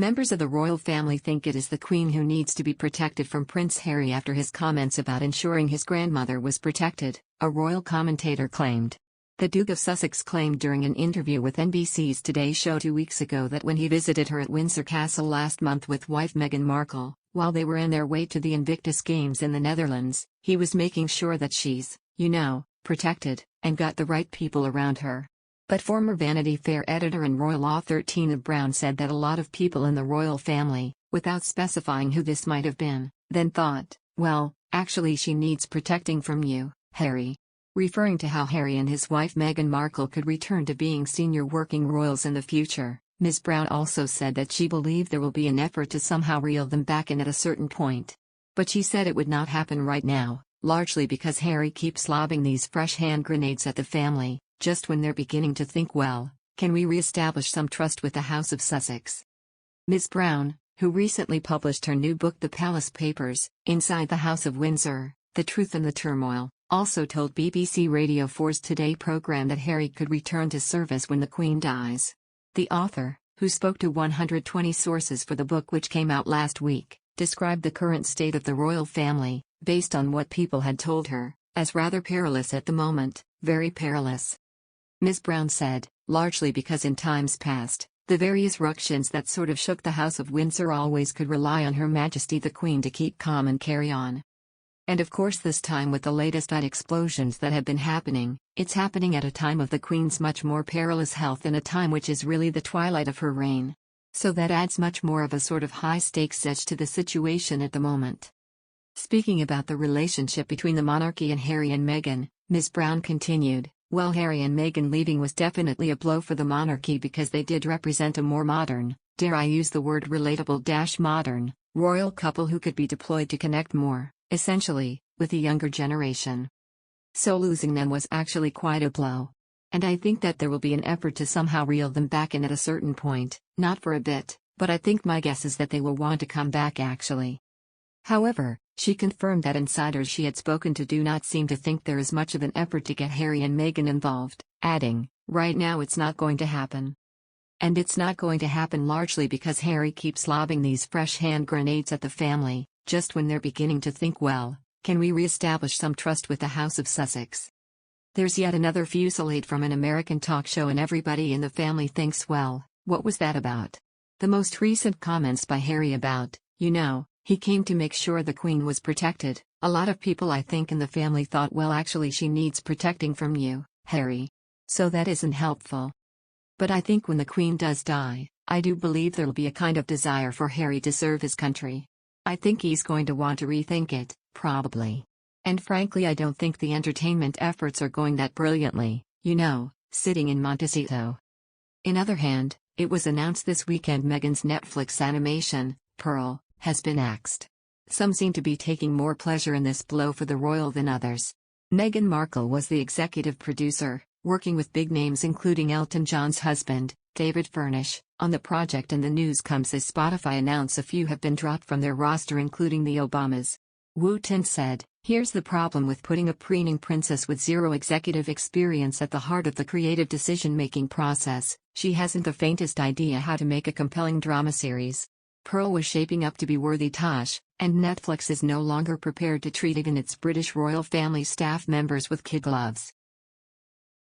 Members of the royal family think it is the Queen who needs to be protected from Prince Harry after his comments about ensuring his grandmother was protected, a royal commentator claimed. The Duke of Sussex claimed during an interview with NBC's Today Show 2 weeks ago that when he visited her at Windsor Castle last month with wife Meghan Markle, while they were on their way to the Invictus Games in the Netherlands, he was making sure that she's, protected, and got the right people around her. But former Vanity Fair editor and royal author Tina Brown said that a lot of people in the royal family, without specifying who this might have been, then thought, well, actually she needs protecting from you, Harry. Referring to how Harry and his wife Meghan Markle could return to being senior working royals in the future, Ms. Brown also said that she believed there will be an effort to somehow reel them back in at a certain point. But she said it would not happen right now, largely because Harry keeps lobbing these fresh hand grenades at the family, just when they're beginning to think, well, can we re-establish some trust with the House of Sussex? Ms. Brown, who recently published her new book The Palace Papers, Inside the House of Windsor, The Truth and the Turmoil, also told BBC Radio 4's Today programme that Harry could return to service when the Queen dies. The author, who spoke to 120 sources for the book which came out last week, described the current state of the royal family, based on what people had told her, as rather perilous at the moment, very perilous. Ms. Brown said, largely because in times past, the various ructions that sort of shook the House of Windsor always could rely on Her Majesty the Queen to keep calm and carry on. And of course this time with the latest explosions that have been happening, it's happening at a time of the Queen's much more perilous health and a time which is really the twilight of her reign. So that adds much more of a sort of high-stakes edge to the situation at the moment. Speaking about the relationship between the monarchy and Harry and Meghan, Ms. Brown continued, well, Harry and Meghan leaving was definitely a blow for the monarchy because they did represent a more modern, dare I use the word relatable-modern, royal couple who could be deployed to connect more, essentially, with the younger generation. So losing them was actually quite a blow. And I think that there will be an effort to somehow reel them back in at a certain point, not for a bit, but I think my guess is that they will want to come back actually. However, she confirmed that insiders she had spoken to do not seem to think there is much of an effort to get Harry and Meghan involved, adding, right now it's not going to happen. And it's not going to happen largely because Harry keeps lobbing these fresh hand grenades at the family, just when they're beginning to think, well, can we re-establish some trust with the House of Sussex? There's yet another fusillade from an American talk show and everybody in the family thinks, well, what was that about? The most recent comments by Harry about, he came to make sure the Queen was protected. A lot of people I think in the family thought, well, actually she needs protecting from you, Harry. So that isn't helpful. But I think when the Queen does die, I do believe there'll be a kind of desire for Harry to serve his country. I think he's going to want to rethink it, probably. And frankly I don't think the entertainment efforts are going that brilliantly, sitting in Montecito. In other hand, it was announced this weekend Meghan's Netflix animation, Pearl, has been axed. Some seem to be taking more pleasure in this blow for the royal than others. Meghan Markle was the executive producer, working with big names including Elton John's husband, David Furnish, on the project, and the news comes as Spotify announced a few have been dropped from their roster including the Obamas. Wu Tin said, here's the problem with putting a preening princess with zero executive experience at the heart of the creative decision-making process. She hasn't the faintest idea how to make a compelling drama series. Pearl was shaping up to be worthy Tosh, and Netflix is no longer prepared to treat even its British royal family staff members with kid gloves.